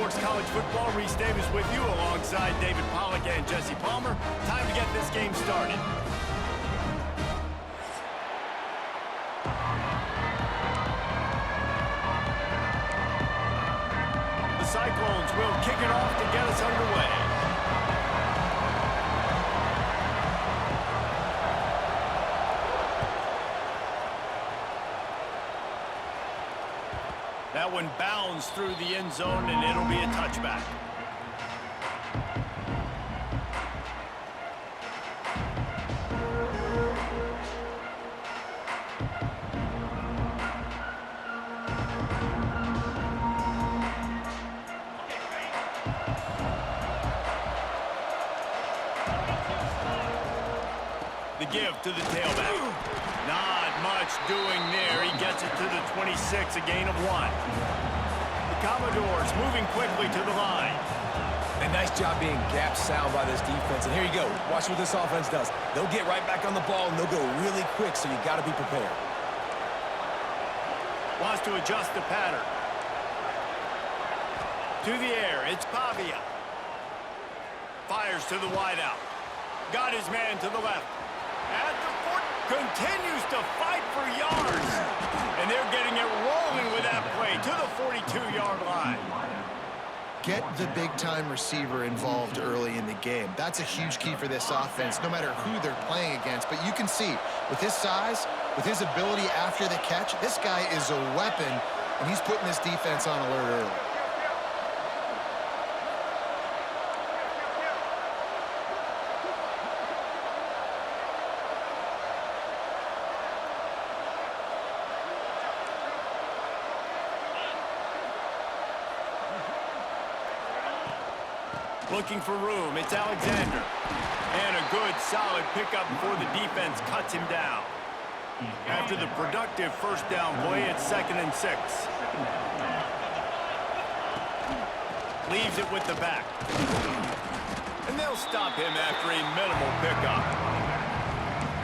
Sports College Football. Reese Davis with you alongside David Pollack and Jesse Palmer. Time to get this game started. The Cyclones will kick it off to get us underway. That one bounds through the end zone, and it'll be a touchback. The give to the tailback. Not much doing there. He gets it to the 26, a gain of 1. The Commodores moving quickly to the line. A nice job being gap sound by this defense. And here you go. Watch what this offense does. They'll get right back on the ball, and they'll go really quick, so you got to be prepared. Wants to adjust the pattern. To the air, it's Pavia. Fires to the wideout. Got his man to the left. At the foot, continues to fight for yards. And they're getting it rolling with that play to the 42-yard line. Get the big-time receiver involved early in the game. That's a huge key for this offense, no matter who they're playing against. But you can see, with his size, with his ability after the catch, this guy is a weapon, and he's putting this defense on alert early. Looking for room, it's Alexander. And a good, solid pickup before the defense cuts him down. After the productive first down play, it's 2nd and 6. Leaves it with the back. And they'll stop him after a minimal pickup.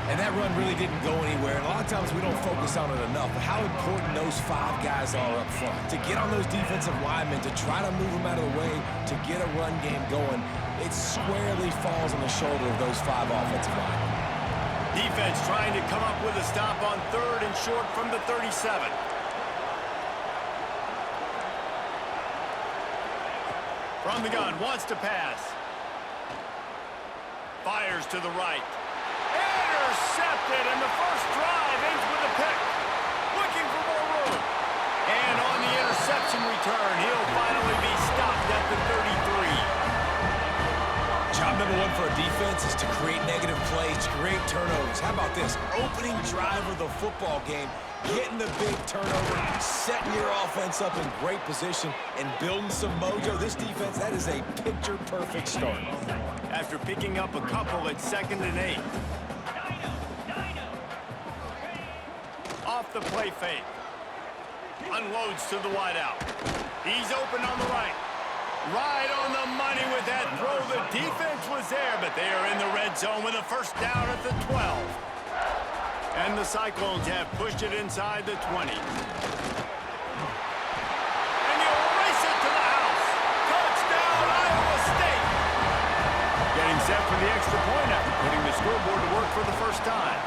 And that run really didn't go anywhere. And a lot of times we don't focus on it enough. But how important those 5 guys are up front. To get on those defensive linemen, to try to move them out of the way, to get a run game going, it squarely falls on the shoulder of those 5 offensive linemen. Defense trying to come up with a stop on 3rd and short from the 37. From the gun, wants to pass. Fires to the right. Intercepted, and the first drive ends with a pick. Looking for more room. And on the interception return, he'll finally be stopped at the 33. Job number 1 for a defense is to create negative plays, to create turnovers. How about this? Opening drive of the football game, getting the big turnover, setting your offense up in great position, and building some mojo. This defense, that is a picture-perfect start. After picking up a couple at 2nd and 8. Off the play fake. Unloads to the wideout. He's open on the right. Right on the money with that throw. The defense was there, but they are in the red zone with a first down at the 12. And the Cyclones have pushed it inside the 20. And he'll race it to the house. Touchdown, Iowa State. Getting set for the extra point after putting the scoreboard to work for the first time.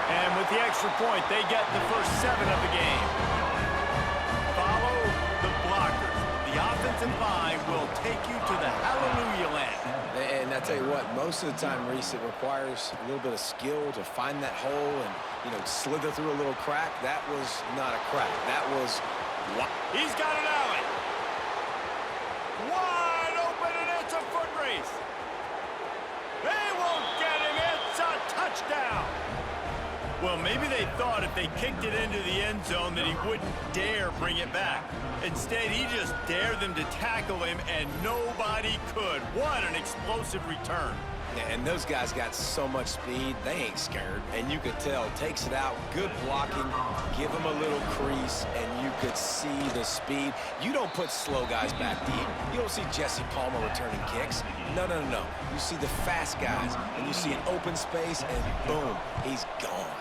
And with the extra point, they get the first 7 of the game. Follow the blockers. The offensive line will take you to the hallelujah land. And I tell you what, most of the time, Reese, it requires a little bit of skill to find that hole and, slither through a little crack. That was not a crack. That was... He's got an alley. Wide open, and it's a foot race. They won't get him. It's a touchdown. Well, maybe they thought if they kicked it into the end zone that he wouldn't dare bring it back. Instead, he just dared them to tackle him, and nobody could. What an explosive return. Yeah, and those guys got so much speed, they ain't scared. And you could tell, takes it out, good blocking, give him a little crease, and you could see the speed. You don't put slow guys back deep. You don't see Jesse Palmer returning kicks. No, no, no, no. You see the fast guys, and you see an open space, and boom, he's gone.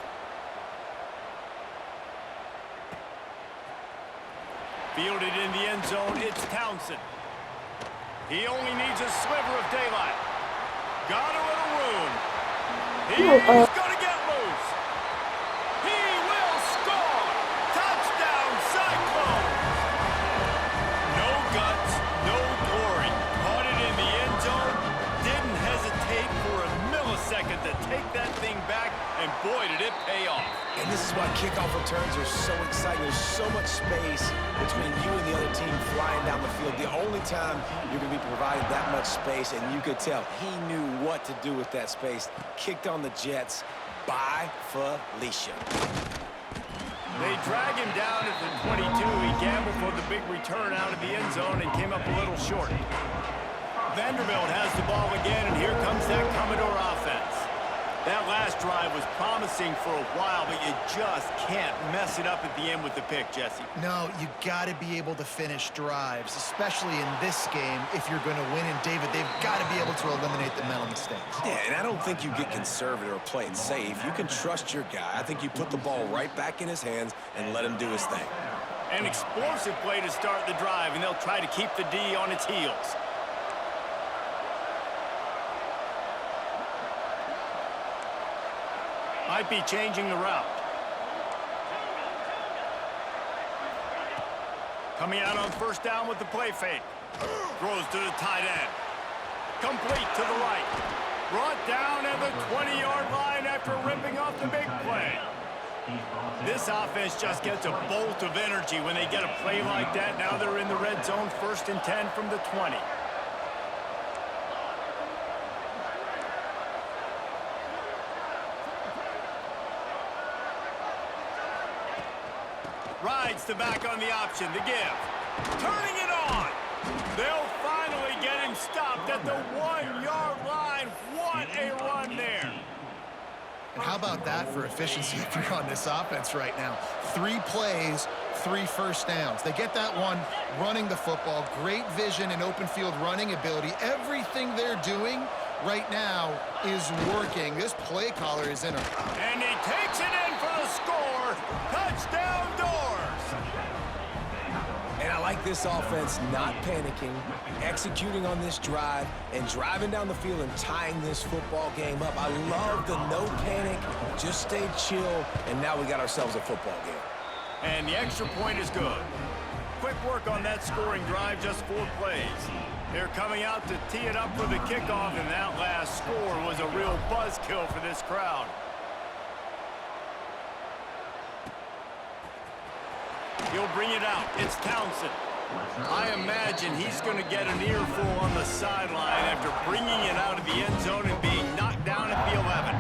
Fielded in the end zone, it's Townsend. He only needs a sliver of daylight. Got a little room. He's going to get loose. He will score. Touchdown, Cyclones. No guts, no glory. Caught it in the end zone. Didn't hesitate for a millisecond to take that thing back, and boy, did it pay off. And this is why kickoff returns are so exciting. There's so much space between you and the other team flying down the field. The only time you're going to be provided that much space, and you could tell he knew what to do with that space. Kicked on the Jets by Felicia. They drag him down at the 22. He gambled for the big return out of the end zone and came up a little short. Vanderbilt has the ball again, and here comes that Commodore offense. That last drive was promising for a while, but you just can't mess it up at the end with the pick, Jesse. No, you got to be able to finish drives, especially in this game if you're going to win. And, David, they've got to be able to eliminate the mental mistakes. Yeah, and I don't think you get conservative or play it safe. You can trust your guy. I think you put the ball right back in his hands and let him do his thing. An explosive play to start the drive, and they'll try to keep the D on its heels. Might be changing the route. Coming out on first down with the play fake. Throws to the tight end. Complete to the right. Brought down at the 20-yard line after ripping off the big play. This offense just gets a bolt of energy when they get a play like that. Now they're in the red zone, 1st and 10 from the 20. Rides the back on the option, the give. Turning it on. They'll finally get him stopped at the 1-yard line. What a run there. And how about that for efficiency if you're on this offense right now? 3 plays, 3 first downs. They get that one running the football. Great vision and open field running ability. Everything they're doing right now is working. This play caller is in a... And he takes it in for the score. Touchdown Doors. And I like this offense not panicking, executing on this drive, and driving down the field and tying this football game up. I love the no panic, just stay chill, and now we got ourselves a football game. And the extra point is good. Quick work on that scoring drive, just 4 plays. They're coming out to tee it up for the kickoff, and that last score was a real buzzkill for this crowd. He'll bring it out. It's Townsend. I imagine he's going to get an earful on the sideline after bringing it out of the end zone and being knocked down at the 11.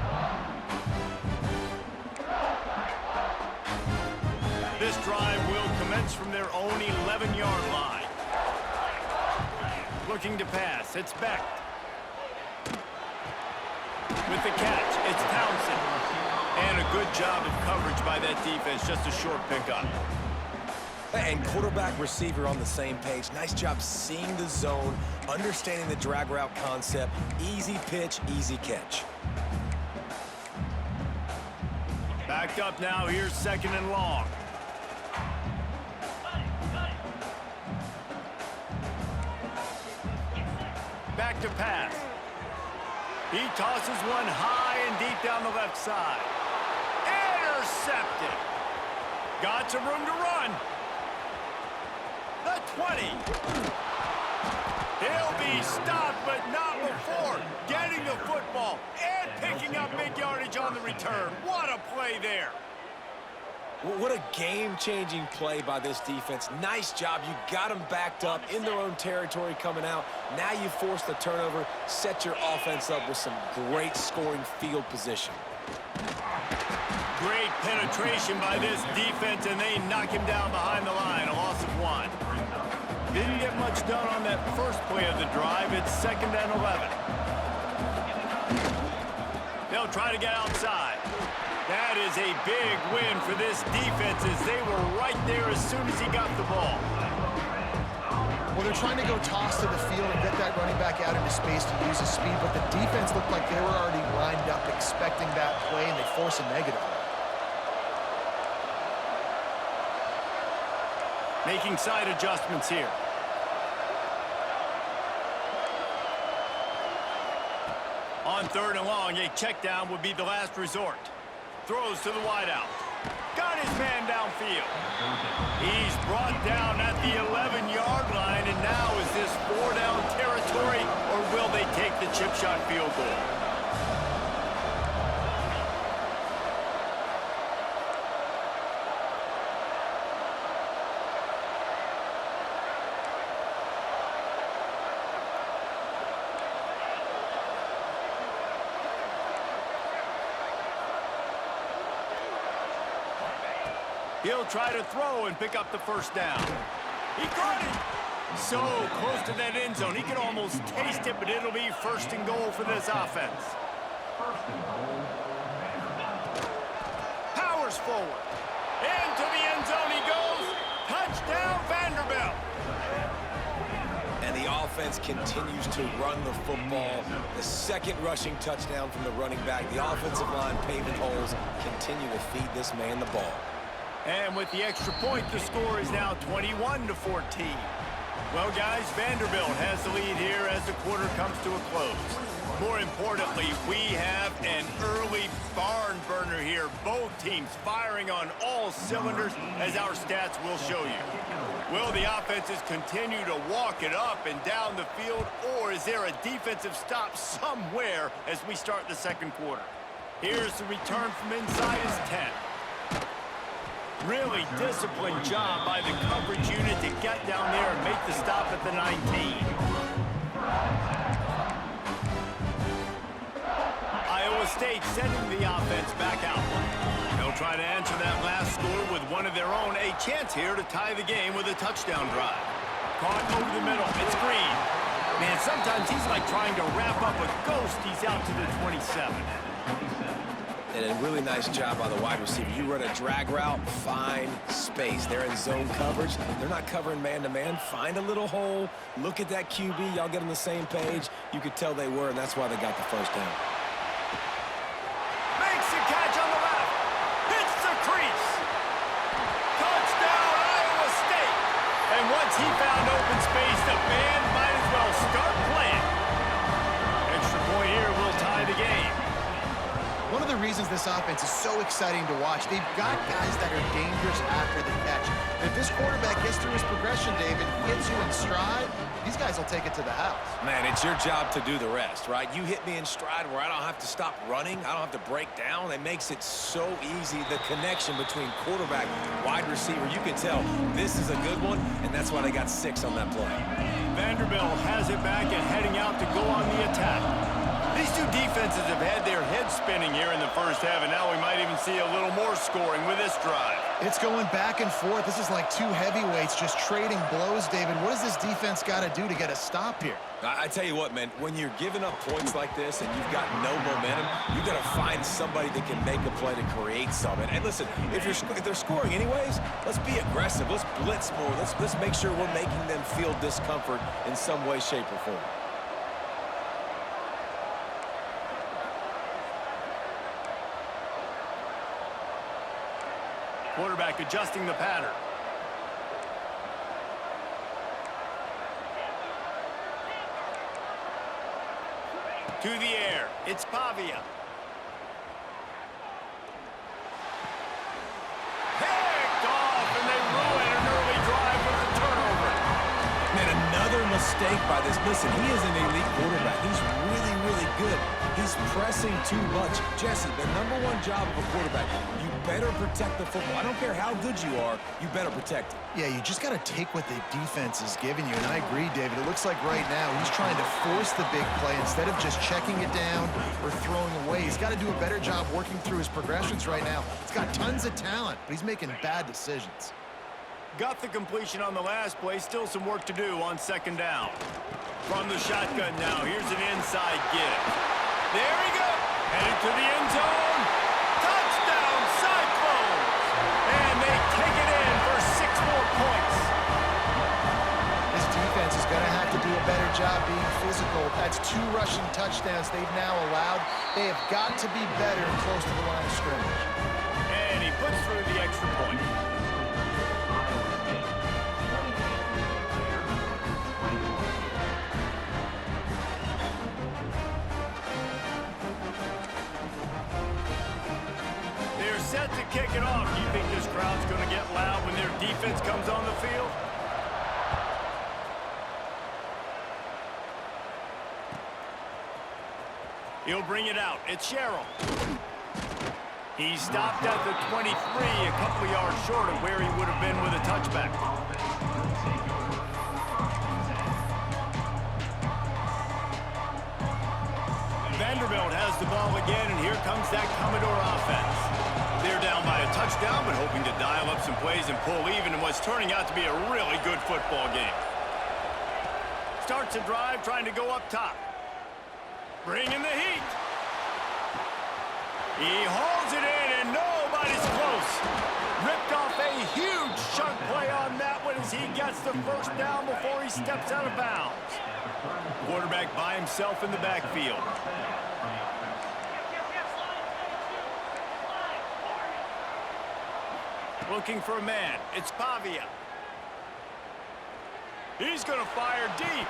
This drive will commence from their own 11-yard line. Looking to pass. It's Beck. With the catch, it's Townsend. And a good job of coverage by that defense. Just a short pickup. And quarterback receiver on the same page. Nice job seeing the zone, understanding the drag route concept. Easy pitch, easy catch. Backed up now. Here's 2nd and long. Back to pass. He tosses one high and deep down the left side. Intercepted. Got some room to run. The 20. He'll be stopped, but not before getting the football and picking up big yardage on the return. What a play there. What a game-changing play by this defense. Nice job. You got them backed up in their own territory coming out. Now you force the turnover, set your offense up with some great scoring field position. Great penetration by this defense, and they knock him down behind the line. A loss of 1. Didn't get much done on that first play of the drive. It's 2nd and 11. They'll try to get outside. That is a big win for this defense as they were right there as soon as he got the ball. Well, they're trying to go toss to the field and get that running back out into space to use his speed, but the defense looked like they were already lined up expecting that play, and they force a negative. Making side adjustments here. On 3rd and long, a check down would be the last resort. Throws to the wideout. Got his man downfield. He's brought down at the 11-yard line, and now is this 4-down territory, or will they take the chip shot field goal? He'll try to throw and pick up the 1st down. He caught it. So close to that end zone. He could almost taste it, but it'll be 1st and goal for this offense. Powers forward. Into the end zone he goes. Touchdown, Vanderbilt. And the offense continues to run the football. The 2nd rushing touchdown from the running back. The offensive line paving holes. Continue to feed this man the ball. And with the extra point, the score is now 21-14. Well, guys, Vanderbilt has the lead here as the quarter comes to a close. More importantly, we have an early barn burner here. Both teams firing on all cylinders, as our stats will show you. Will the offenses continue to walk it up and down the field, or is there a defensive stop somewhere as we start the 2nd quarter? Here's the return from inside his 10. Really disciplined job by the coverage unit to get down there and make the stop at the 19. Iowa State sending the offense back out. They'll try to answer that last score with one of their own. A chance here to tie the game with a touchdown drive. Caught over the middle. It's Green. Man, sometimes he's like trying to wrap up a ghost. He's out to the 27. And a really nice job by the wide receiver. You run a drag route, find space. They're in zone coverage. They're not covering man-to-man. Find a little hole. Look at that QB. Y'all get on the same page. You could tell they were, and that's why they got the 1st down. Makes the catch on the left. Hits the crease. Touchdown, Iowa State. And once he found open space, the band might as well start playing. Extra point here will tie the game. One of the reasons this offense is so exciting to watch, they've got guys that are dangerous after the catch. And if this quarterback gets through his progression, David, hits you in stride, these guys will take it to the house. Man, it's your job to do the rest, right? You hit me in stride where I don't have to stop running. I don't have to break down. It makes it so easy. The connection between quarterback, wide receiver, you can tell this is a good one, and that's why they got 6 on that play. Vanderbilt has it back and heading out to go on the attack. These two defenses have had their heads spinning here in the 1st half, and now we might even see a little more scoring with this drive. It's going back and forth. This is like 2 heavyweights just trading blows, David. What does this defense got to do to get a stop here? I tell you what, man, when you're giving up points like this and you've got no momentum, you got to find somebody that can make a play to create something. And listen, if they're scoring anyways, let's be aggressive. Let's blitz more. Let's make sure we're making them feel discomfort in some way, shape, or form. Quarterback adjusting the pattern. To the air. It's Pavia. Picked off, and they ruin an early drive with a turnover. Man, another mistake by this. Listen, he is an elite quarterback. He's really, really good. He's pressing too much. Jesse, the #1 job of a quarterback, you better protect the football. I don't care how good you are, you better protect it. Yeah, you just got to take what the defense is giving you. And I agree, David. It looks like right now he's trying to force the big play instead of just checking it down or throwing away. He's got to do a better job working through his progressions right now. He's got tons of talent, but he's making bad decisions. Got the completion on the last play. Still some work to do on 2nd down. From the shotgun now, here's an inside give. There he goes. Headed to the end zone. Touchdown, Cyclones. And they take it in for 6 more points. This defense is going to have to do a better job being physical. That's 2 rushing touchdowns they've now allowed. They have got to be better close to the line of scrimmage. And he puts through the extra point. Set to kick it off. Do you think this crowd's going to get loud when their defense comes on the field? He'll bring it out. It's Sherrill. He stopped at the 23, a couple of yards short of where he would have been with a touchback. Vanderbilt has the ball again, and here comes that Commodore offense. They're down by a touchdown, but hoping to dial up some plays and pull even in what's turning out to be a really good football game. Starts a drive trying to go up top. Bringing the heat. He hauls it in, and nobody's close. Ripped off a huge chunk play on that one as he gets the first down before he steps out of bounds. Quarterback by himself in the backfield. Looking for a man. It's Pavia. He's going to fire deep.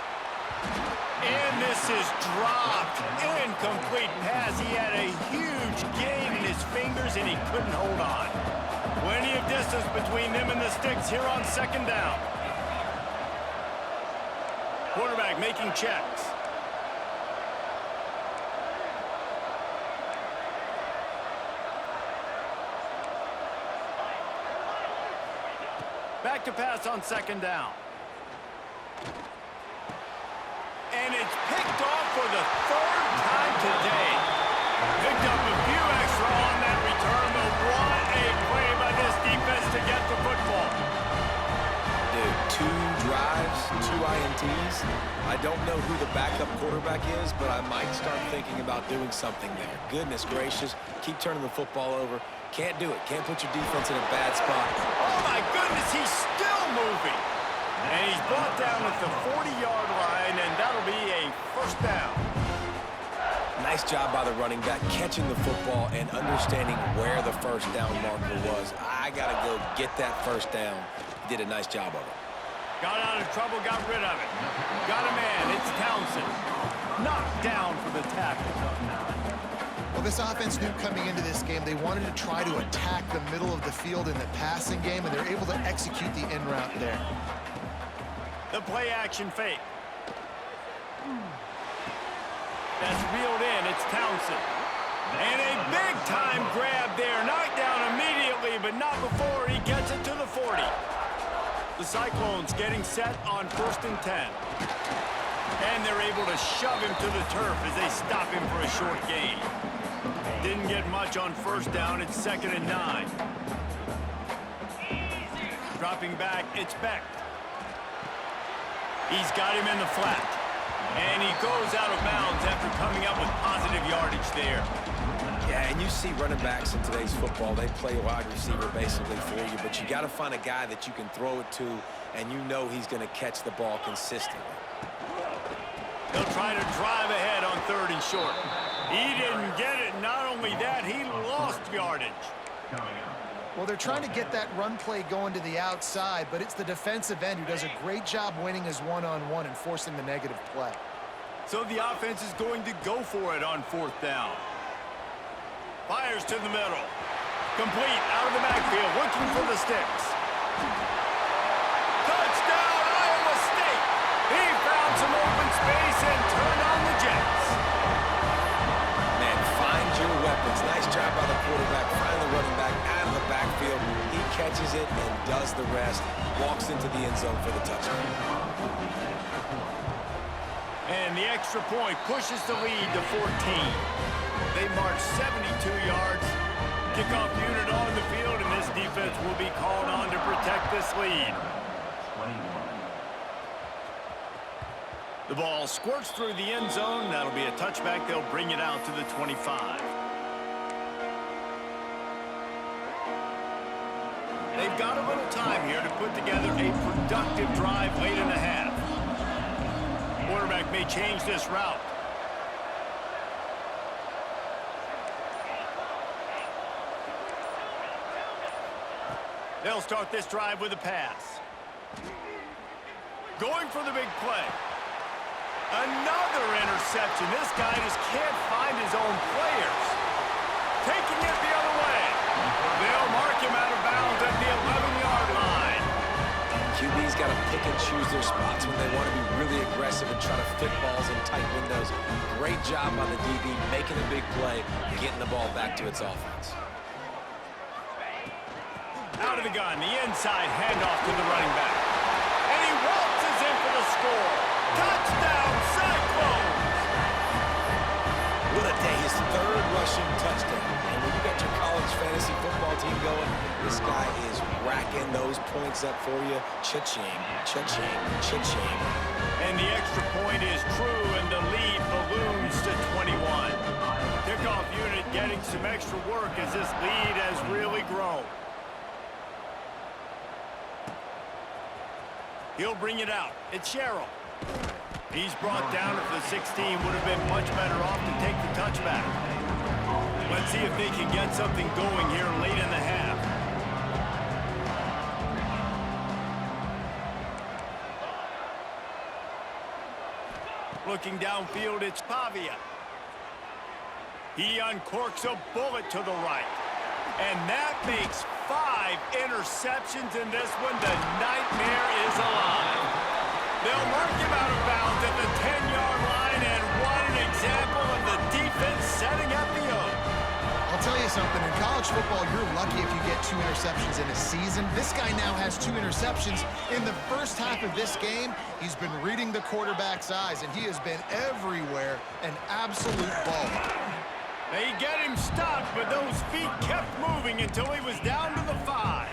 And this is dropped. Incomplete pass. He had a huge gain in his fingers, and he couldn't hold on. Plenty of distance between them and the sticks here on second down. Quarterback making checks. Back to pass on second down. And it's picked off for the third time today. Picked up a few extra on that return, but what a play by this defense to get the football. Dude, 2 drives, 2 INTs. I don't know who the backup quarterback is, but I might start thinking about doing something there. Goodness gracious, keep turning the football over. Can't do it. Can't put your defense in a bad spot. Oh, my goodness, he's still moving. And he's brought down at the 40-yard line, and that'll be a first down. Nice job by the running back, catching the football and understanding where the first down marker was. I got to go get that first down. He did a nice job of it. Got out of trouble, got rid of it. Got a man, it's Townsend. Knocked down for the tackle. Well, this offense knew coming into this game they wanted to try to attack the middle of the field in the passing game, and they're able to execute the in route there. The play-action fake. That's reeled in. It's Townsend. And a big-time grab there. Knocked down immediately, but not before he gets it to the 40. The Cyclones getting set on 1st and 10. And they're able to shove him to the turf as they stop him for a short gain. Didn't get much on first down. It's 2nd and 9. Dropping back, it's Beck. He's got him in the flat. And he goes out of bounds after coming up with positive yardage there. Yeah, and you see running backs in today's football, they play wide receiver basically for you, but you got to find a guy that you can throw it to, and you know he's going to catch the ball consistently. They'll try to drive ahead on 3rd and short. He didn't get it. Not only that, he lost yardage. Well, they're trying to get that run play going to the outside, but it's the defensive end who does a great job winning his one-on-one and forcing the negative play. So the offense is going to go for it on 4th down. Fires to the middle. Complete out of the backfield, looking for the sticks. Touchdown, Iowa State! He found some open space and turned on the Jets. Man, find your weapons. Nice job by the quarterback. Find the running back out of the backfield. He catches it and does the rest. Walks into the end zone for the touchdown. And the extra point pushes the lead to 14. They march 72 yards. Kickoff unit on the field, and this defense will be called on to protect this lead. The ball squirts through the end zone. That'll be a touchback. They'll bring it out to the 25. They've got a little time here to put together a productive drive late in the half. Quarterback may change this route. They'll start this drive with a pass. Going for the big play. Another interception. This guy just can't find his own players. Taking it the other way. They'll mark him out of bounds at the 11-yard line. QB's got to pick and choose their spots when they want to be really aggressive and try to fit balls in tight windows. Great job by the DB making a big play, getting the ball back to its offense. Out of the gun, the inside handoff to the running back. And he waltzes in for the score. Touchdown, Cyclones! What a day, his third rushing touchdown. And when you got your college fantasy football team going, this guy is racking those points up for you. Cha-ching, cha-ching, cha-ching. And the extra point is true, and the lead balloons to 21. Kickoff unit getting some extra work as this lead has really grown. He'll bring it out. It's Sherrill. He's brought down at the 16. Would have been much better off to take the touchback. Let's see if they can get something going here late in the half. Looking downfield, it's Pavia. He uncorks a bullet to the right. And that makes 5 interceptions in this one. The nightmare is alive. They'll mark him out of bounds at the 10-yard line, and what an example of the defense setting up the O. I'll tell you something, in college football, you're lucky if you get 2 interceptions in a season. This guy now has 2 interceptions. In the first half of this game, he's been reading the quarterback's eyes, and he has been everywhere, an absolute baller. They get him stopped, but those feet kept moving until he was down to the 5.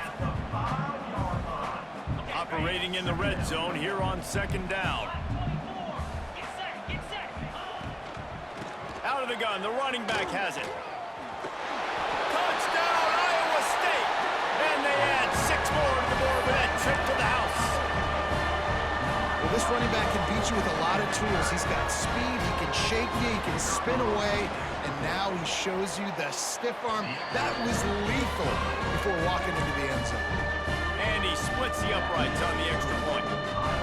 Operating in the red zone here on second down. Out of the gun, the running back has it. Touchdown, Iowa State! And they add 6 more to the board with that trip to the house. Well, this running back can beat you with a lot of tools. He's got speed, he can shake you, he can spin away, and now he shows you the stiff arm. That was lethal before walking into the end zone. And he splits the uprights on the extra point.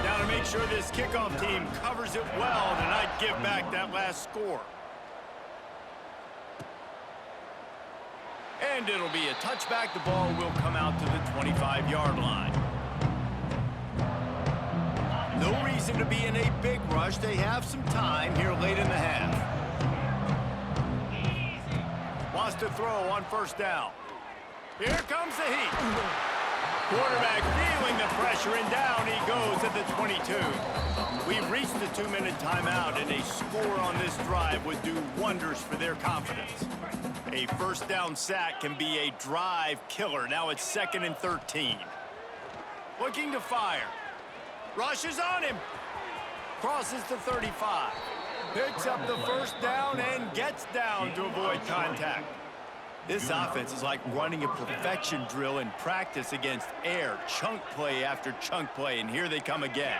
Now to make sure this kickoff team covers it well to not give back that last score. And it'll be a touchback. The ball will come out to the 25-yard line. No reason to be in a big rush. They have some time here late in the half. Wants to throw on first down. Here comes the heat. Quarterback feeling the pressure, and down he goes at the 22. We've reached the 2-minute timeout, and a score on this drive would do wonders for their confidence. A first down sack can be a drive killer. Now it's 2nd and 13. Looking to fire. Rushes on him. Crosses the 35. Picks up the first down and gets down to avoid contact. This offense is like running a perfection drill in practice against air. Chunk play after chunk play, and here they come again.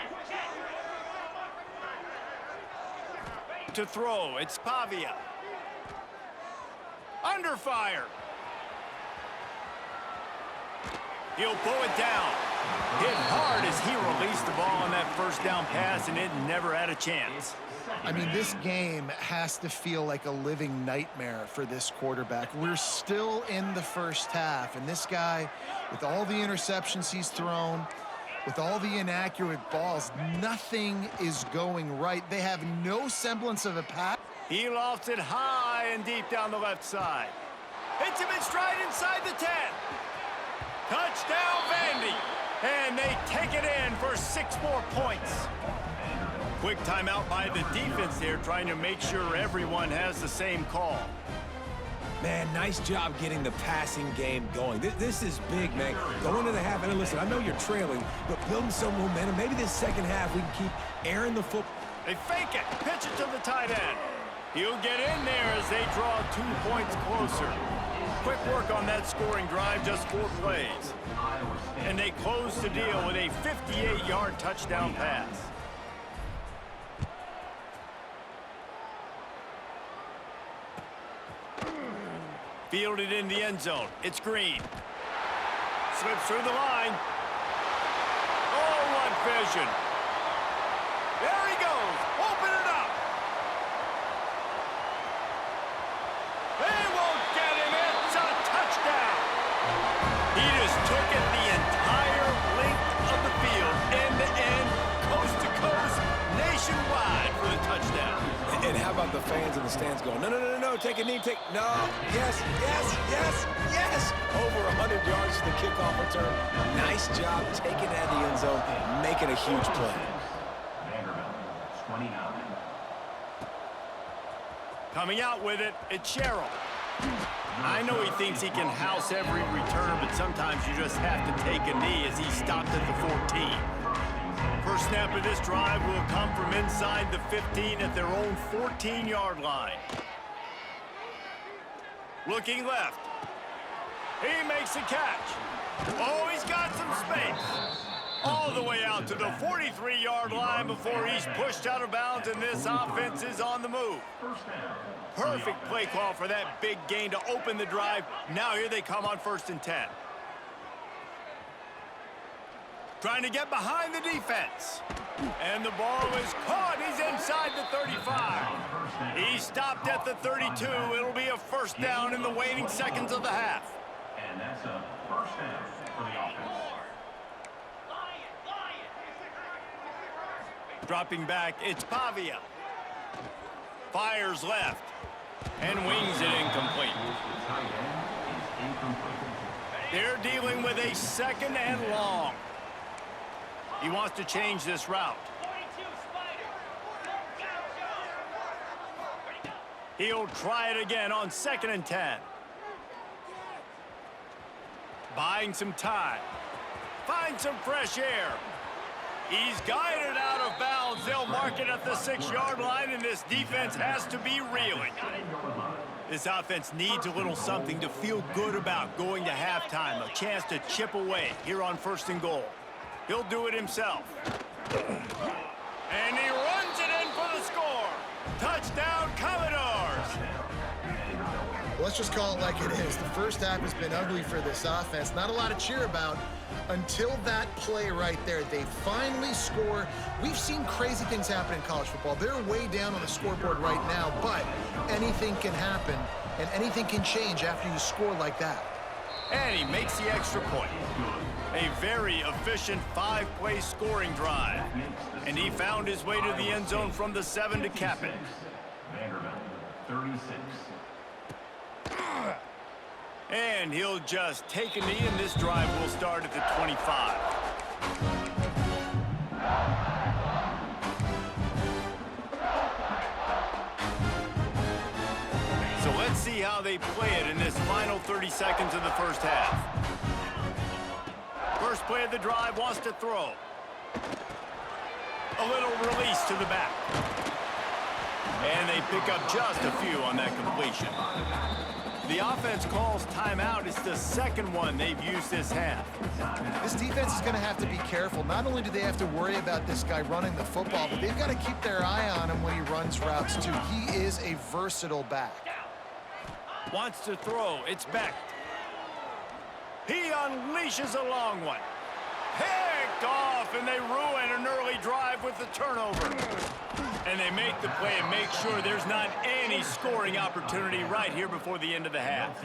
To throw, it's Pavia. Under fire. He'll pull it down. Hit hard as he released the ball on that first down pass, and it never had a chance. I mean, this game has to feel like a living nightmare for this quarterback. We're still in the first half, and this guy, with all the interceptions he's thrown, with all the inaccurate balls, nothing is going right. They have no semblance of a pass. He lofts it high and deep down the left side. Hits him in stride inside the 10. Touchdown, Vandy. And they take it in for 6 more points. Quick timeout by the defense there, trying to make sure everyone has the same call. Man, nice job getting the passing game going. This is big, man. Going to the half, and listen, I know you're trailing, but building some momentum. Maybe this second half we can keep airing the football. They fake it, pitch it to the tight end. He'll get in there as they draw 2 points closer. Quick work on that scoring drive, just 4 plays. And they close the deal with a 58-yard touchdown pass. Fielded in the end zone. It's Green. Slips through the line. Oh, what vision. There he goes. Open it up. They won't get him. It's a touchdown. inside for the touchdown. And how about the fans in the stands going, no, no, no, no, no, take a knee, no, yes, yes, yes, yes. Over 100 yards to the kickoff return. Nice job taking it out of the end zone, making a huge play. Coming out with it, it's Sherrill. I know he thinks he can house every return, but sometimes you just have to take a knee as he stopped at the 14. First snap of this drive will come from inside the 15 at their own 14-yard line. Looking left. He makes a catch. Oh, he's got some space. All the way out to the 43-yard line before he's pushed out of bounds, and this offense is on the move. Perfect play call for that big gain to open the drive. Now here they come on 1st and 10. Trying to get behind the defense. And the ball is caught. He's inside the 35. He stopped at the 32. It'll be a first down in the waning seconds of the half. And that's a first down for the offense. Dropping back, it's Pavia. Fires left. And wings it incomplete. They're dealing with a 2nd and long. He wants to change this route. He'll try it again on 2nd and 10. Buying some time. Find some fresh air. He's guided out of bounds. They'll mark it at the 6-yard line, and this defense has to be reeling. This offense needs a little something to feel good about going to halftime, a chance to chip away here on 1st and goal. He'll do it himself. And he runs it in for the score. Touchdown, Commodores. Let's just call it like it is. The first half has been ugly for this offense. Not a lot to cheer about until that play right there. They finally score. We've seen crazy things happen in college football. They're way down on the scoreboard right now, but anything can happen, and anything can change after you score like that. And he makes the extra point. A very efficient 5-play scoring drive. And he found his way to the end zone from the 7 to cap it. Vanderbilt, 36. And he'll just take a knee, and this drive will start at the 25. So let's see how they play it in this final 30 seconds of the first half. First play of the drive, wants to throw. A little release to the back. And they pick up just a few on that completion. The offense calls timeout. It's the 2nd one they've used this half. This defense is going to have to be careful. Not only do they have to worry about this guy running the football, but they've got to keep their eye on him when he runs routes, too. He is a versatile back. Wants to throw. It's Beck. He unleashes a long one. Picked off, and they ruin an early drive with the turnover. And they make the play and make sure there's not any scoring opportunity right here before the end of the half.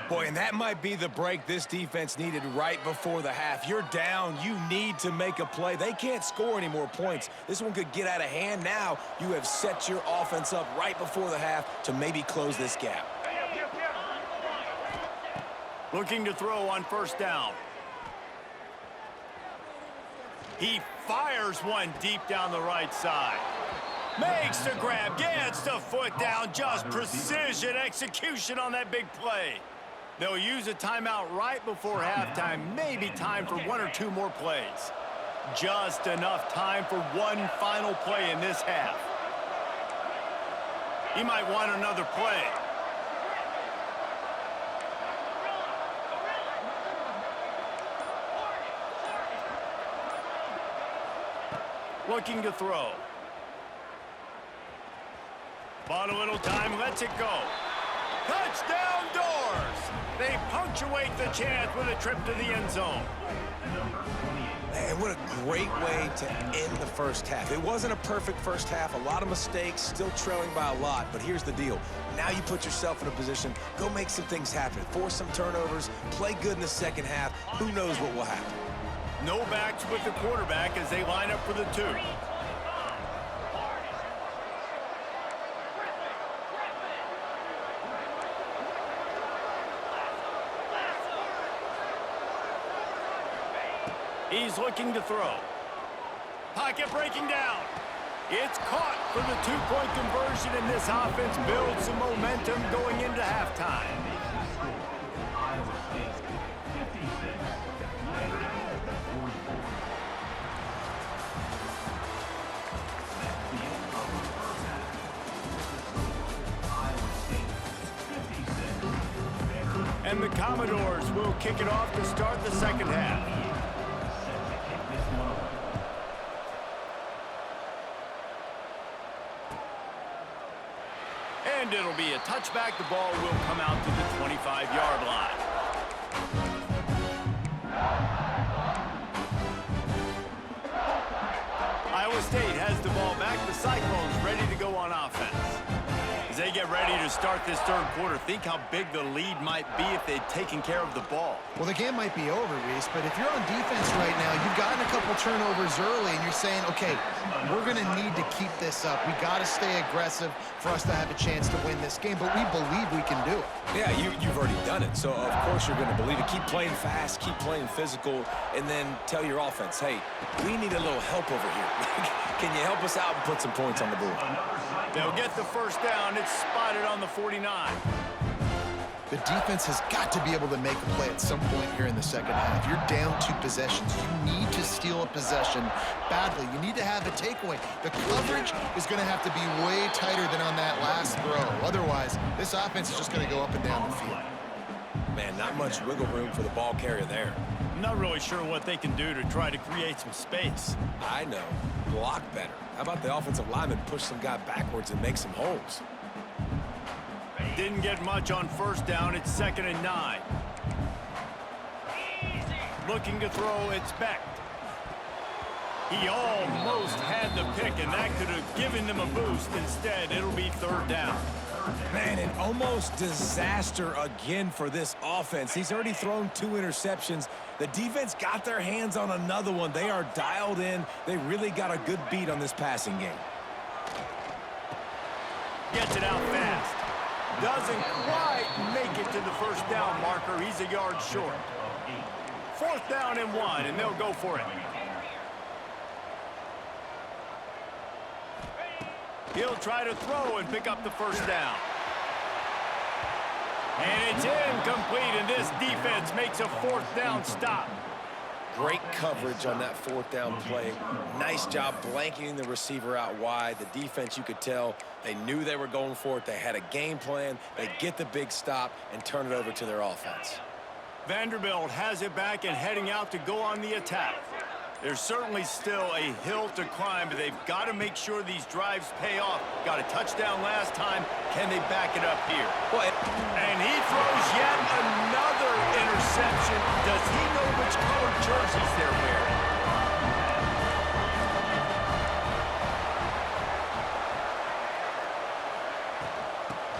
Boy, and that might be the break this defense needed right before the half. You're down. You need to make a play. They can't score any more points. This one could get out of hand. Now you have set your offense up right before the half to maybe close this gap. Looking to throw on 1st down. He fires one deep down the right side. Makes the grab, gets the foot down, just precision execution on that big play. They'll use a timeout right before halftime, maybe time for 1 or 2 more plays. Just enough time for one final play in this half. He might want another play. Looking to throw. Bought a little time, lets it go. Touchdown Doors! They punctuate the chance with a trip to the end zone. And what a great way to end the first half. It wasn't a perfect first half, a lot of mistakes, still trailing by a lot, but here's the deal. Now you put yourself in a position, go make some things happen, force some turnovers, play good in the second half. Who knows what will happen? No backs with the quarterback as they line up for the 2. He's looking to throw. Pocket breaking down. It's caught for the two-point conversion, and this offense builds some momentum going into halftime. Iowa State 56. Vanderbilt 44. That's the end of the first half. Iowa State 56. Vanderbilt And the Commodores will kick it off to start the second half. set to kick this one away. And it'll be a touchback. The ball will come out to the 25-yard line. Iowa State has the ball back. The Cyclones ready to go on offense. As they get ready to start this third quarter, think how big the lead might be if they'd taken care of the ball. Well, the game might be over, Reese, but if you're on defense right now, you've gotten a couple turnovers early, and you're saying, okay, we're going to need to keep this up. We got to stay aggressive for us to have a chance to win this game, but we believe we can do it. Yeah, you've already done it, so of course you're going to believe it. Keep playing fast, keep playing physical, and then tell your offense, hey, we need a little help over here. Can you help us out and put some points on the board? They'll get the first down. It's spotted on the 49. The defense has got to be able to make a play at some point here in the second half. You're down 2 possessions. You need to steal a possession badly. You need to have a takeaway. The coverage is going to have to be way tighter than on that last throw. Otherwise, this offense is just going to go up and down the field. Man, not much wiggle room for the ball carrier there. I'm not really sure what they can do to try to create some space. I know. Block better. How about the offensive lineman push some guy backwards and make some holes? Didn't get much on first down. It's 2nd and 9. Looking to throw. It's Beck. He almost had the pick, and that could have given them a boost. Instead, it'll be 3rd down. Man, an almost disaster again for this offense. He's already thrown 2 interceptions. The defense got their hands on another one. They are dialed in. They really got a good beat on this passing game. Gets it out fast. Doesn't quite make it to the first down marker. He's a yard short. 4th down and 1, and they'll go for it. He'll try to throw and pick up the first down. And it's incomplete, and this defense makes a 4th down stop. Great coverage on that 4th down play. Nice job blanketing the receiver out wide. The defense, you could tell, they knew they were going for it. They had a game plan. They get the big stop and turn it over to their offense. Vanderbilt has it back and heading out to go on the attack. There's certainly still a hill to climb, but they've got to make sure these drives pay off. Got a touchdown last time. Can they back it up here? And he throws yet another interception. Does he know which colored jerseys they're wearing?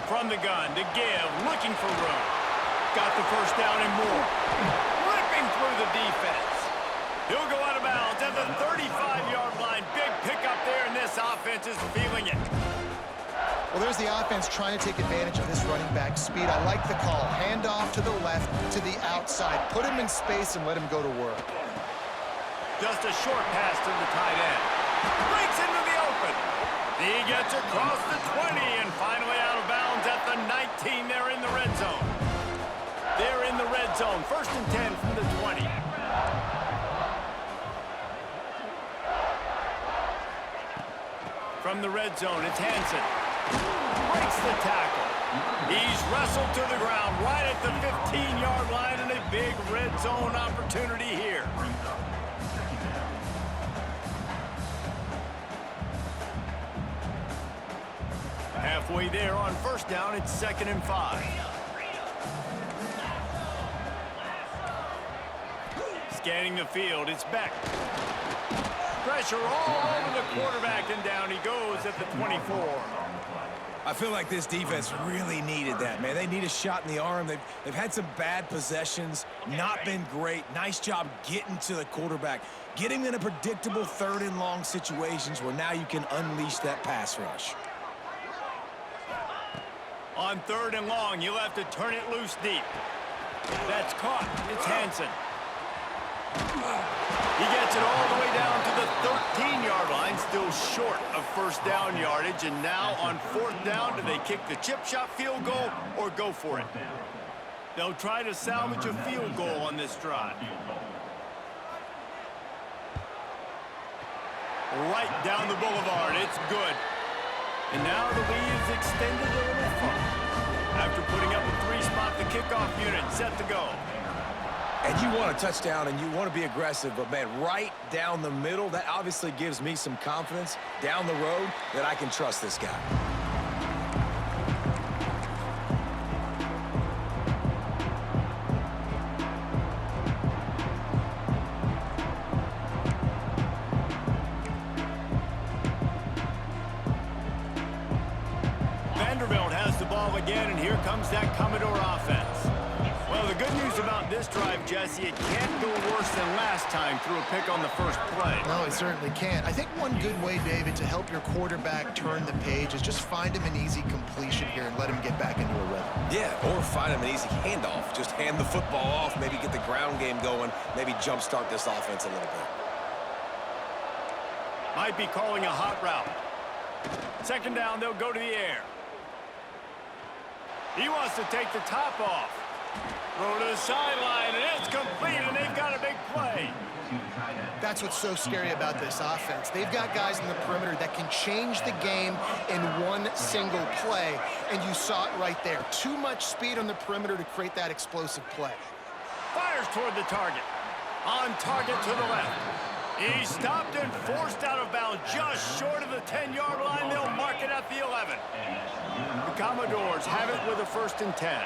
From the gun to give, looking for room. Got the first down and more. Ripping through the defense. He'll go out of bounds at the 35-yard line. Big pickup there, and this offense is feeling it. Well, there's the offense trying to take advantage of this running back speed. I like the call. Hand off to the left, to the outside. Put him in space and let him go to work. Just a short pass to the tight end. Breaks into the open. He gets across the 20 and finally out of bounds at the 19. They're in the red zone. They're in the red zone. 1st and 10 from the 20. From the red zone, it's Hansen. Breaks the tackle. He's wrestled to the ground right at the 15-yard line, and a big red zone opportunity here. Halfway there on first down, it's 2nd and 5. Scanning the field, it's Beck. Pressure all over the quarterback, and down he goes at the 24. I feel like this defense really needed that, man. They need a shot in the arm. They've had some bad possessions, not been great. Nice job getting to the quarterback, getting in a predictable 3rd and long situations where now you can unleash that pass rush. On 3rd and long, you'll have to turn it loose deep. That's caught. It's Hansen. He gets it all the way down to the 13-yard line, still short of first down yardage. And now on fourth down, do they kick the chip shot field goal or go for it? They'll try to salvage a field goal on this drive. Right down the boulevard. It's good. And now the lead is extended a little further. After putting up a three-spot, the kickoff unit set to go. And you want a touchdown and you want to be aggressive, but man, right down the middle, that obviously gives me some confidence down the road that I can trust this guy. Vanderbilt has the ball again, and here comes that Commodore offense. Well, the good news about this drive, Jesse, it can't go worse than last time through a pick on the first play. No, it certainly can't. I think one good way, David, to help your quarterback turn the page is just find him an easy completion here and let him get back into a rhythm. Yeah, or find him an easy handoff. Just hand the football off, maybe get the ground game going, maybe jumpstart this offense a little bit. Might be calling a hot route. Second down, they'll go to the air. He wants to take the top off. Throw to the sideline, and it's complete, and they've got a big play. That's what's so scary about this offense. They've got guys in the perimeter that can change the game in one single play, and you saw it right there. Too much speed on the perimeter to create that explosive play. Fires toward the target. On target to the left. He's stopped and forced out of bounds just short of the 10-yard line. They'll mark it at the 11. The Commodores have it with a 1st and 10.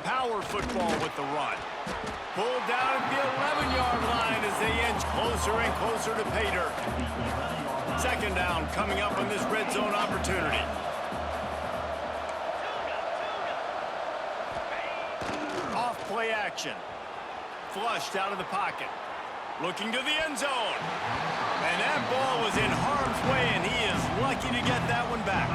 Power football with the run. Pulled down at the 11-yard line as they inch closer and closer to pay dirt. Second down coming up on this red zone opportunity. Off play action. Flushed out of the pocket. Looking to the end zone. And that ball was in harm's way, and he is lucky to get that one back.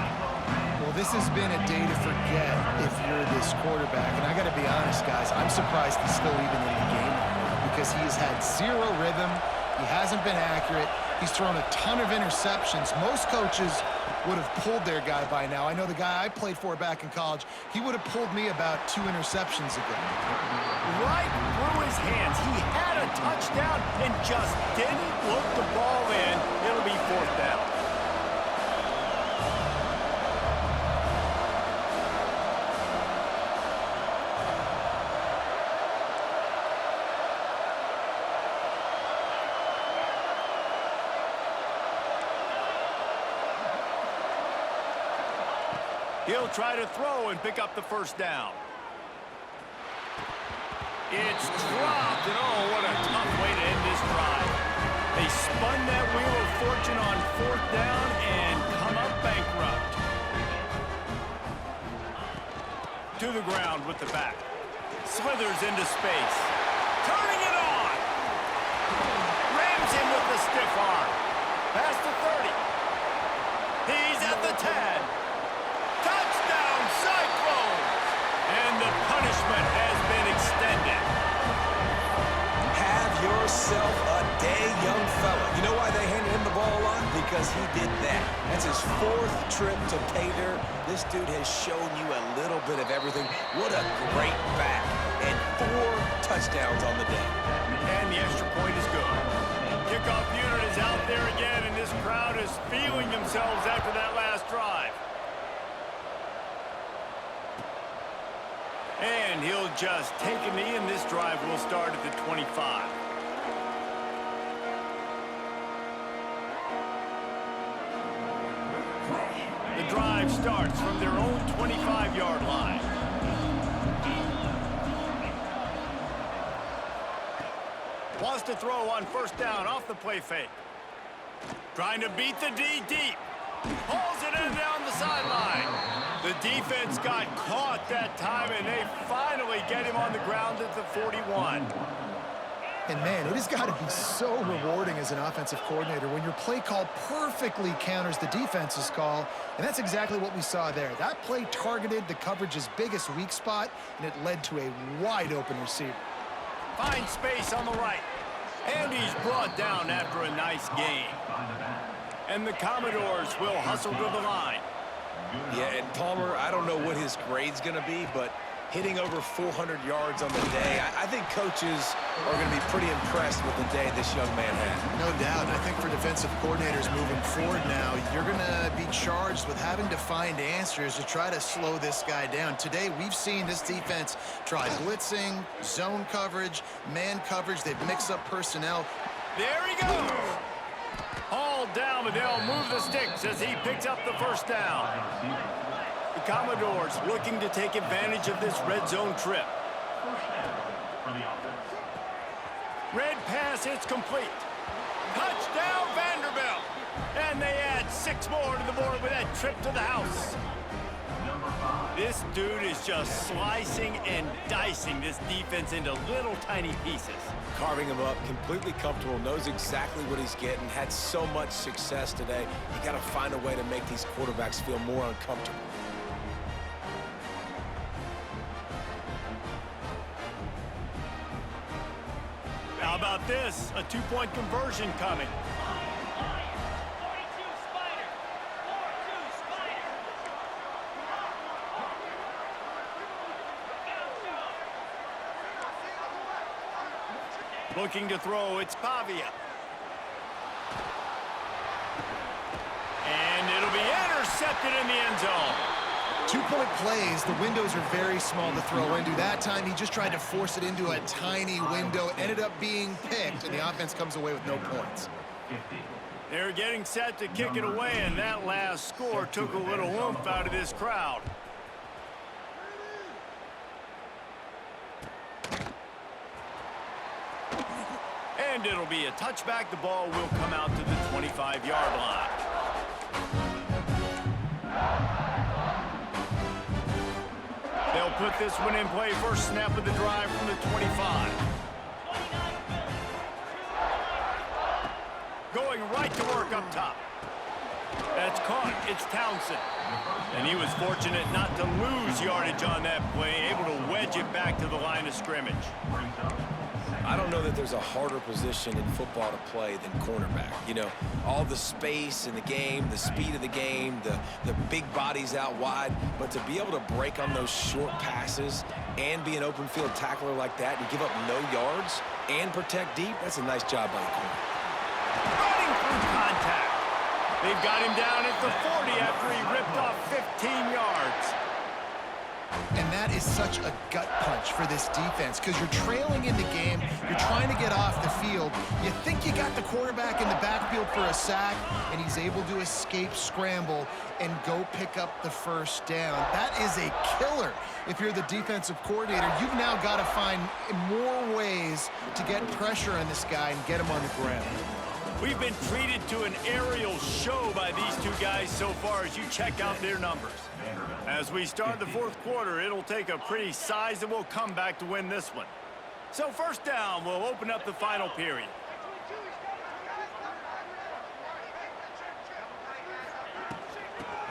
Well, this has been a day to forget if you're this quarterback. And I got to be honest, guys, I'm surprised he's still even in the game right now because he has had zero rhythm. He hasn't been accurate. He's thrown a ton of interceptions. Most coaches would have pulled their guy by now. I know the guy I played for back in college, he would have pulled me about 2 interceptions ago. Right through his hands. He had a touchdown and just didn't look the ball in. It'll be 4th down. He'll try to throw and pick up the 1st down. It's dropped, and oh, what a tough way to end this drive. They spun that wheel of fortune on 4th down and come up bankrupt. To the ground with the back. Slithers into space. Turning it on. Rams him with the stiff arm. Past the 30. He's at the 10. Touchdown, Cyclones! And the punishment has been extended. Have yourself a day, young fella. You know why they handed him the ball a lot? Because he did that. That's his 4th trip to pay dirt. This dude has shown you a little bit of everything. What a great back. And 4 touchdowns on the day. And the extra point is good. Kickoff unit is out there again, and this crowd is feeling themselves after that last drive. And he'll just take a knee, and this drive will start at the 25. The drive starts from their own 25-yard line. Wants to throw on 1st down off the play fake. Trying to beat the D deep. Pulls it in down the sideline. The defense got caught that time, and they finally get him on the ground at the 41. And, man, it has got to be so rewarding as an offensive coordinator when your play call perfectly counters the defense's call, and that's exactly what we saw there. That play targeted the coverage's biggest weak spot, and it led to a wide-open receiver. Finds space on the right. And he's brought down after a nice gain. And the Commodores will hustle to the line. Yeah, and Palmer, I don't know what his grade's going to be, but hitting over 400 yards on the day, I think coaches are going to be pretty impressed with the day this young man had. No doubt. I think for defensive coordinators moving forward now, you're going to be charged with having to find answers to try to slow this guy down. Today, we've seen this defense try blitzing, zone coverage, man coverage. They've mixed up personnel. There he goes. All down, but they'll move the sticks as he picks up the first down. The Commodores looking to take advantage of this red zone trip. Red pass hits complete. Touchdown Vanderbilt. And they add 6 more to the board with that trip to the house. This dude is just slicing and dicing this defense into little tiny pieces. Carving him up, completely comfortable, knows exactly what he's getting, had so much success today. You got to find a way to make these quarterbacks feel more uncomfortable. How about this? A 2-point conversion coming. Looking to throw, it's Pavia. And it'll be intercepted in the end zone. 2-point plays, the windows are very small to throw into. That time, he just tried to force it into a tiny window, ended up being picked, and the offense comes away with no points. They're getting set to kick it away, and that last score took a little oomph out of this crowd. And it'll be a touchback. The ball will come out to the 25-yard line. They'll put this one in play. First snap of the drive from the 25. Going right to work up top. That's caught. It's Townsend. And he was fortunate not to lose yardage on that play, able to wedge it back to the line of scrimmage. I don't know that there's a harder position in football to play than cornerback. You know, all the space in the game, the speed of the game, the big bodies out wide. But to be able to break on those short passes and be an open field tackler like that and give up no yards and protect deep, that's a nice job by the corner. Running through contact. They've got him down at the 40 after he ripped off 15 yards. And that is such a gut punch for this defense because you're trailing in the game. You're trying to get off the field. You think you got the quarterback in the backfield for a sack, and he's able to escape scramble and go pick up the first down. That is a killer. If you're the defensive coordinator, you've now got to find more ways to get pressure on this guy and get him on the ground. We've been treated to an aerial show by these two guys so far as you check out their numbers. As we start the fourth quarter, it'll take a pretty sizable comeback to win this one. So first down will open up the final period.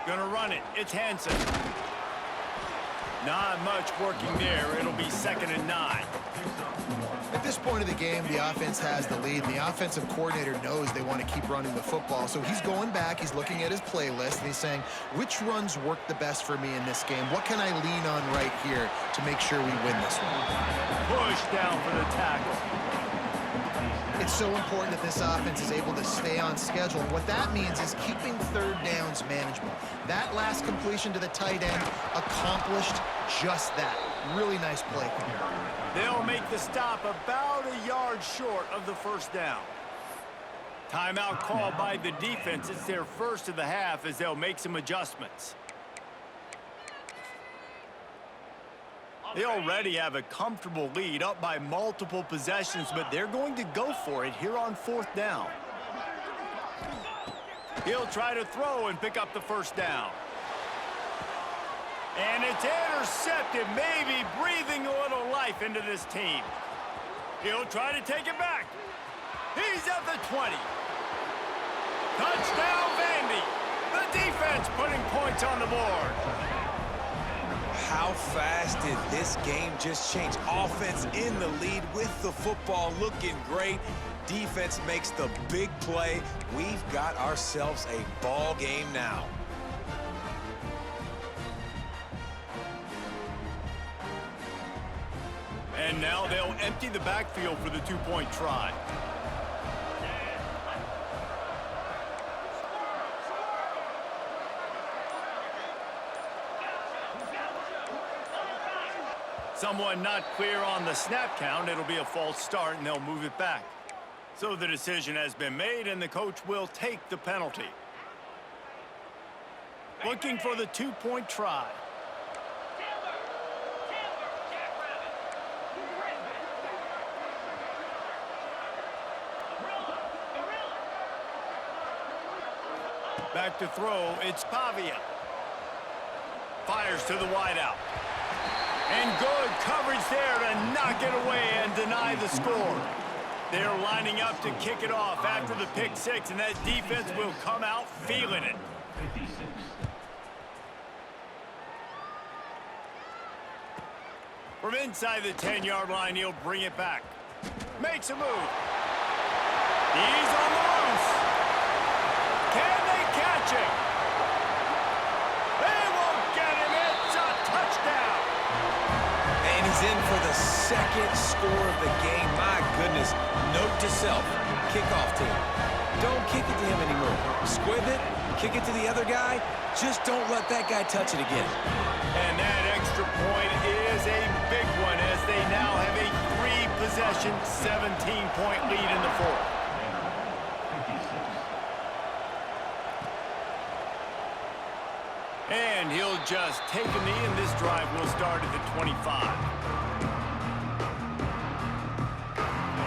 Gonna run it. It's Hansen. Not much working there. It'll be 2nd and 9. At this point of the game, the offense has the lead, and the offensive coordinator knows they want to keep running the football. So he's going back, he's looking at his playlist, and he's saying, which runs work the best for me in this game? What can I lean on right here to make sure we win this one? Push down for the tackle. It's so important that this offense is able to stay on schedule. And what that means is keeping third downs manageable. That last completion to the tight end accomplished just that. Really nice play. They'll make the stop about a yard short of the first down. Timeout called by the defense. It's their first of the half as they'll make some adjustments. They already have a comfortable lead, up by multiple possessions, but they're going to go for it here on 4th down. He'll try to throw and pick up the first down. And it's intercepted, maybe breathing a little life into this team. He'll try to take it back. He's at the 20. Touchdown, Vandy. The defense putting points on the board. how fast did this game just change? Offense in the lead with the football, looking great. Defense makes the big play. We've got ourselves a ball game now. And now they'll empty the backfield for the two-point try. Someone not clear on the snap count. It'll be a false start, and they'll move it back. So the decision has been made, and the coach will take the penalty. Looking for the two-point try. Back to throw, it's Pavia. Fires to the wideout. And good coverage there to knock it away and deny the score. They're lining up to kick it off after the pick six, and that defense will come out feeling it. 56. From inside the 10-yard line, he'll bring it back. Makes a move. He's on the loose. Can they catch him? They won't get him. It's a touchdown. And he's in for the second score of the game. My goodness. Note to self, kickoff team. Don't kick it to him anymore. Squib it, kick it to the other guy. Just don't let that guy touch it again. And that extra point is a big one as they now have a three-possession, 17-point lead in the fourth. And he'll just take a knee, and this drive will start at the 25.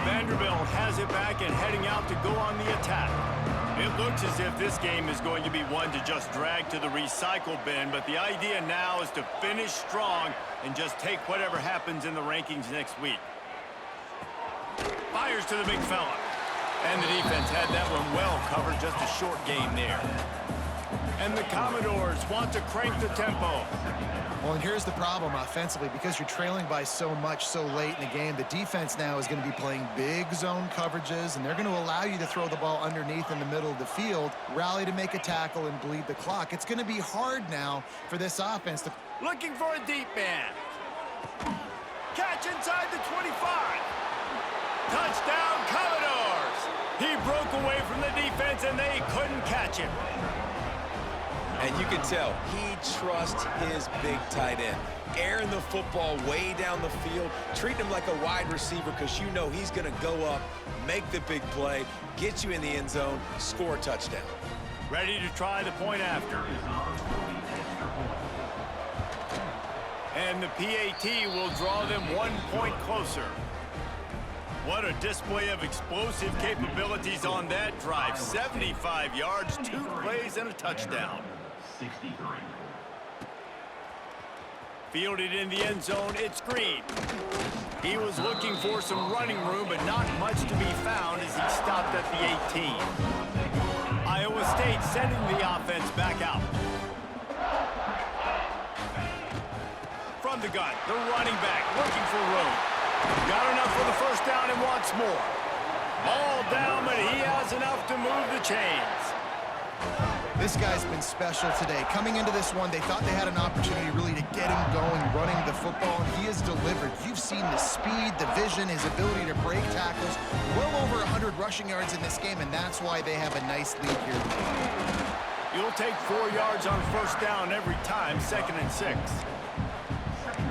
Vanderbilt has it back and heading out to go on the attack. It looks as if this game is going to be one to just drag to the recycle bin, but the idea now is to finish strong and just take whatever happens in the rankings next week. Fires to the big fella. And the defense had that one well covered, just a short game there. And the Commodores want to crank the tempo. Well, and here's the problem offensively. Because you're trailing by so much so late in the game, the defense now is going to be playing big zone coverages, and they're going to allow you to throw the ball underneath in the middle of the field, rally to make a tackle, and bleed the clock. It's going to be hard now for this offense to... Looking for a deep man. Catch inside the 25. Touchdown, Commodores. He broke away from the defense, and they couldn't catch him. And you can tell he trusts his big tight end. Airing the football way down the field, treating him like a wide receiver because you know he's going to go up, make the big play, get you in the end zone, score a touchdown. Ready to try the point after. And the PAT will draw them 1 point closer. What a display of explosive capabilities on that drive. 75 yards, 2 plays, and a touchdown. 63. Fielded in the end zone, it's Green. He was looking for some running room, but not much to be found as he stopped at the 18. Iowa State sending the offense back out. From the gun, the running back looking for room. Got enough for the first down and wants more. Ball down, but he has enough to move the chains. This guy's been special today. Coming into this one, they thought they had an opportunity really to get him going, running the football, and he has delivered. You've seen the speed, the vision, his ability to break tackles. Well over 100 rushing yards in this game, and that's why they have a nice lead here. You'll take 4 yards on first down every time, 2nd and 6.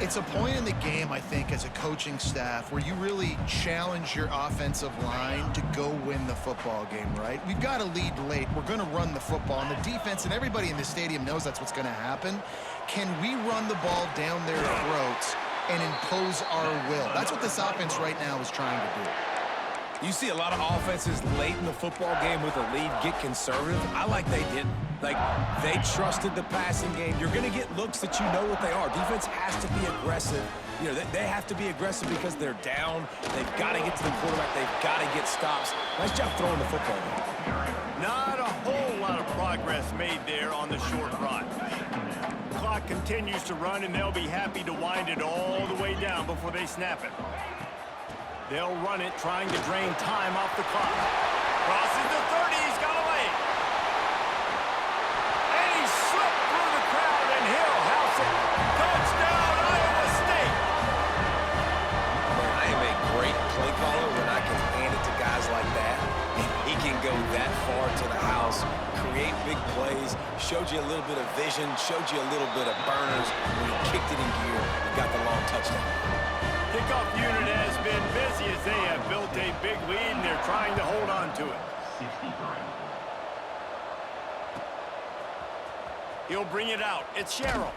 It's a point in the game, I think, as a coaching staff where you really challenge your offensive line to go win the football game, right? We've got to lead late. We're going to run the football, and the defense and everybody in the stadium knows that's what's going to happen. Can we run the ball down their throats and impose our will? That's what this offense right now is trying to do. You see a lot of offenses late in the football game with a lead get conservative. I like they didn't. Like, they trusted the passing game. You're going to get looks that you know what they are. Defense has to be aggressive. You know, they have to be aggressive because they're down. They've got to get to the quarterback. They've got to get stops. Nice job throwing the football. Not a whole lot of progress made there on the short run. Clock clock continues to run, and they'll be happy to wind it all the way down before they snap it. They'll run it, trying to drain time off the clock. Crosses the 30, he's got a lane. And he slipped through the crowd, and he'll house it. Touchdown, Iowa State! Man, I am a great play caller when I can hand it to guys like that. And he can go that far to the house, create big plays, showed you a little bit of vision, showed you a little bit of burners. When he kicked it in gear, he got the long touchdown. Kickoff unit has been busy as they have built a big lead, and they're trying to hold on to it. 63. He'll bring it out. It's Sherrill.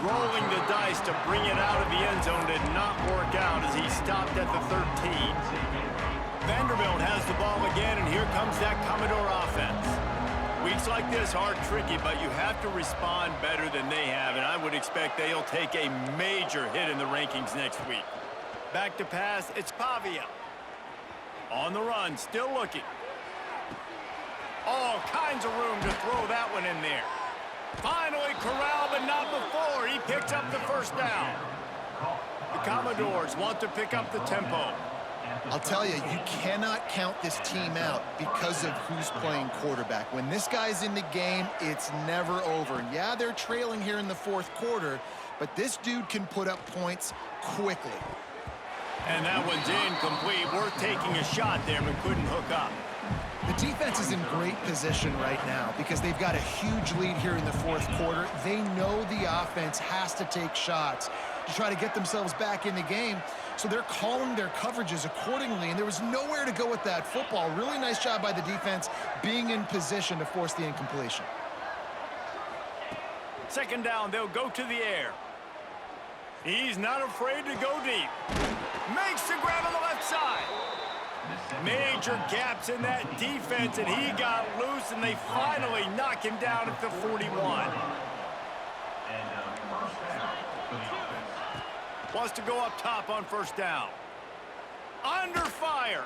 Rolling the dice to bring it out of the end zone did not work out as he stopped at the 13. Vanderbilt has the ball again, and here comes that Commodore offense. Weeks like this are tricky, but you have to respond better than they have, and I would expect they'll take a major hit in the rankings next week. Back to pass, it's Pavia. On the run, still looking. All kinds of room to throw that one in there. Finally corralled, but not before. He picks up the first down. The Commodores want to pick up the tempo. I'll tell you, you cannot count this team out because of who's playing quarterback. When this guy's in the game, it's never over. And yeah, they're trailing here in the fourth quarter, but this dude can put up points quickly. And that one's incomplete. Worth taking a shot there, but couldn't hook up. The defense is in great position right now because they've got a huge lead here in the fourth quarter. They know the offense has to take shots to try to get themselves back in the game. So they're calling their coverages accordingly, and there was nowhere to go with that football. Really nice job by the defense being in position to force the incompletion. Second down, they'll go to the air. He's not afraid to go deep. Makes the grab on the left side. Major gaps in that defense, and he got loose, and they finally knock him down at the 41. Wants to go up top on first down. Under fire.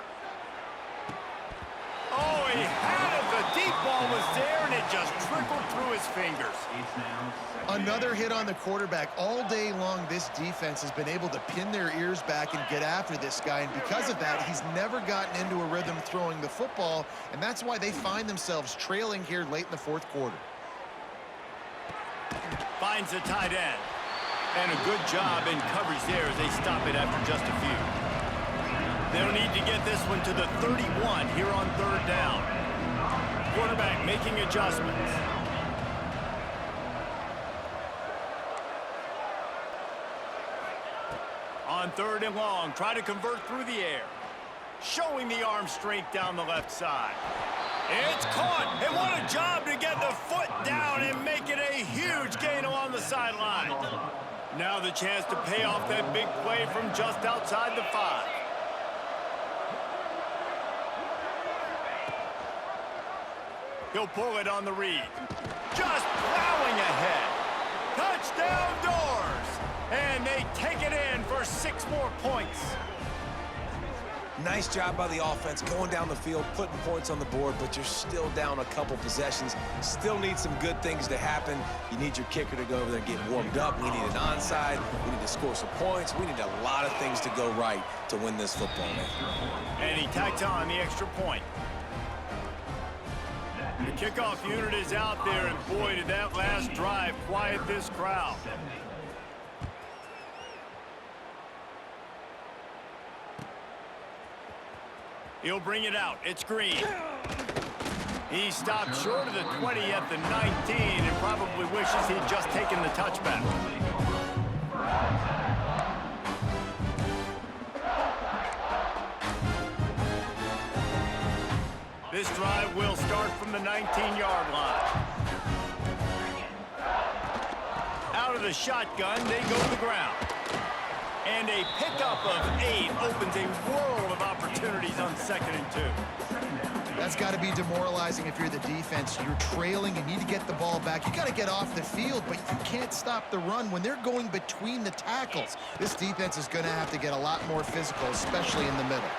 Oh, he had it. The deep ball was there, and it just trickled through his fingers. Another hit on the quarterback. All day long, this defense has been able to pin their ears back and get after this guy, and because of that, he's never gotten into a rhythm throwing the football, and that's why they find themselves trailing here late in the fourth quarter. Finds the tight end. And a good job in coverage there as they stop it after just a few. They'll need to get this one to the 31 here on third down. Quarterback making adjustments. On third and long, try to convert through the air. Showing the arm strength down the left side. It's caught, and what a job to get the foot down and make it a huge gain along the sideline. Now the chance to pay off that big play from just outside the 5. He'll pull it on the read. Just plowing ahead. Touchdown Doors! And they take it in for 6 more points. Nice job by the offense going down the field, putting points on the board, but you're still down a couple possessions. Still need some good things to happen. You need your kicker to go over there and get warmed up. We need an onside. We need to score some points. We need a lot of things to go right to win this football game. And he tacks on the extra point. The kickoff unit is out there, and boy, did that last drive quiet this crowd. He'll bring it out. It's Green. He stopped short of the 20 at the 19 and probably wishes he'd just taken the touchback. This drive will start from the 19-yard line. Out of the shotgun, they go to the ground. And a pickup of 8 opens a world of opportunities on 2nd and 2. That's got to be demoralizing if you're the defense. You're trailing, you need to get the ball back. You got to get off the field, but you can't stop the run when they're going between the tackles. This defense is going to have to get a lot more physical, especially in the middle.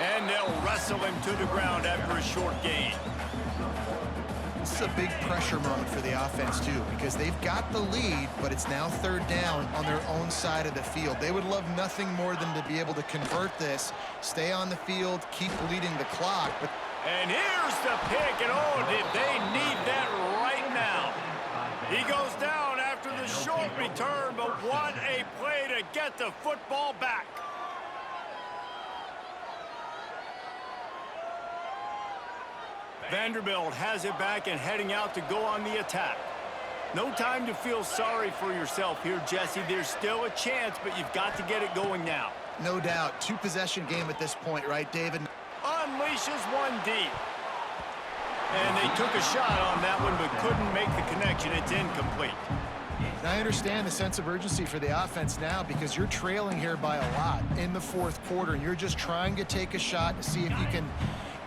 And they'll wrestle him to the ground after a short gain. This is a big pressure moment for the offense, too, because they've got the lead, but it's now third down on their own side of the field. They would love nothing more than to be able to convert this, stay on the field, keep bleeding the clock. But and here's the pick, and oh, did they need that right now. He goes down after the short return, but what a play to get the football back. Vanderbilt has it back and heading out to go on the attack. No time to feel sorry for yourself here, Jesse. There's still a chance, but you've got to get it going now. No doubt. Two-possession game at this point, right, David? Unleashes one deep. And they took a shot on that one, but couldn't make the connection. It's incomplete. And I understand the sense of urgency for the offense now because you're trailing here by a lot in the fourth quarter, and you're just trying to take a shot to see if you can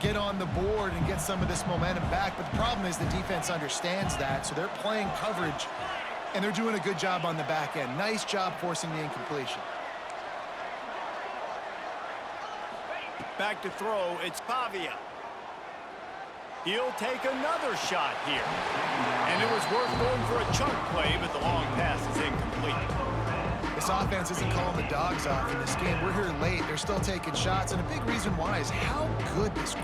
get on the board and get some of this momentum back. But the problem is the defense understands that, so they're playing coverage, and they're doing a good job on the back end. Nice job forcing the incompletion. Back to throw, it's Pavia. He'll take another shot here. And it was worth going for a chunk play, but the long pass is incomplete. This offense isn't calling the dogs off in this game. We're here late. They're still taking shots, and a big reason why is how good this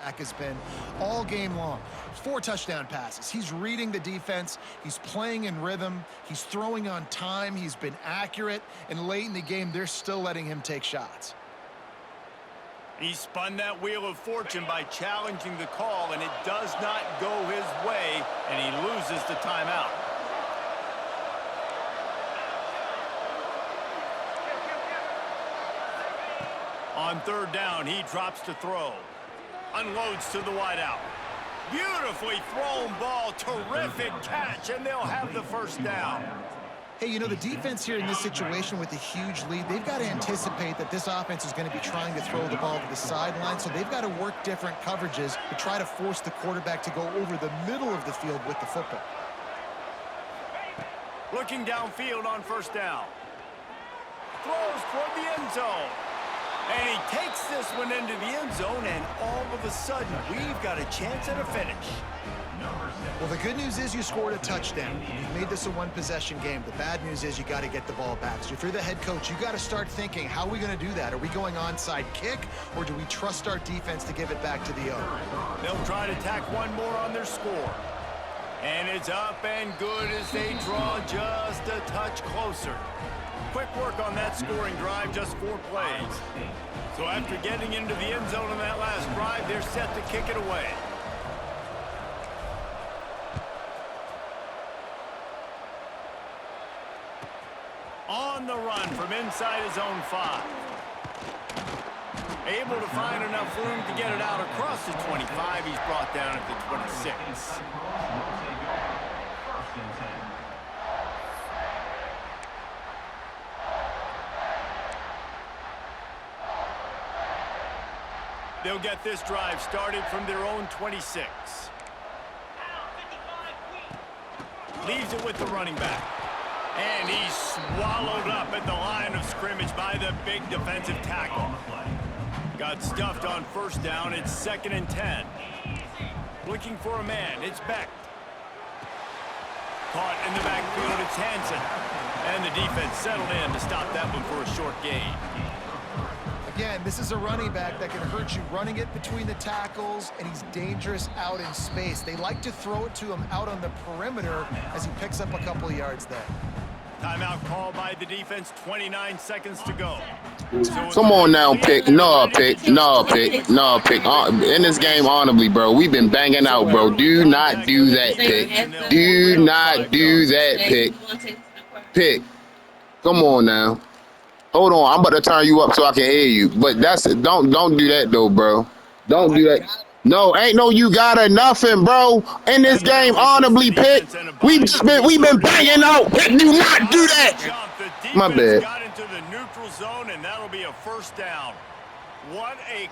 back has been all game long. 4 touchdown passes. He's reading the defense. He's playing in rhythm. He's throwing on time. He's been accurate. And late in the game, they're still letting him take shots. He spun that wheel of fortune by challenging the call, and it does not go his way, and he loses the timeout. On third down, he drops to throw. Unloads to the wideout. Beautifully thrown ball. Terrific catch, and they'll have the first down. Hey, you know, the defense here in this situation with a huge lead, they've got to anticipate that this offense is going to be trying to throw the ball to the sideline, so they've got to work different coverages to try to force the quarterback to go over the middle of the field with the football. Looking downfield on first down. Throws toward the end zone. And he takes this one into the end zone, and all of a sudden, we've got a chance at a finish. Well, the good news is you scored a touchdown. You've made this a one-possession game. The bad news is you got to get the ball back. So if you're the head coach, you got to start thinking, how are we going to do that? Are we going onside kick, or do we trust our defense to give it back to the owner? They'll try to tack one more on their score. And it's up and good as they draw just a touch closer. Quick work on that scoring drive, just 4 plays. So after getting into the end zone on that last drive, they're set to kick it away. On the run from inside his own 5. Able to find enough room to get it out across the 25. He's brought down at the 26. They'll get this drive started from their own 26. Leaves it with the running back. And he's swallowed up at the line of scrimmage by the big defensive tackle. Got stuffed on first down. It's 2nd and 10. Looking for a man. It's Beck. Caught in the backfield. It's Hansen. And the defense settled in to stop that one for a short gain. Again, this is a running back that can hurt you running it between the tackles, and he's dangerous out in space. They like to throw it to him out on the perimeter as he picks up a couple of yards there. Timeout called by the defense, 29 seconds to go. Come on now, pick. No, pick. No, pick. No, pick. In this game, honorably, bro, we've been banging out, bro. Do not do that, pick. Do not do that, pick. Pick. Come on now. Hold on, I'm about to turn you up so I can hear you. But don't do that though, bro. Don't do that. No, ain't no you got nothing, bro. In this game, honorably, pick. We've been banging out. Pick, do not do that. My bad. Got into the neutral zone, and that'll be a first down. What a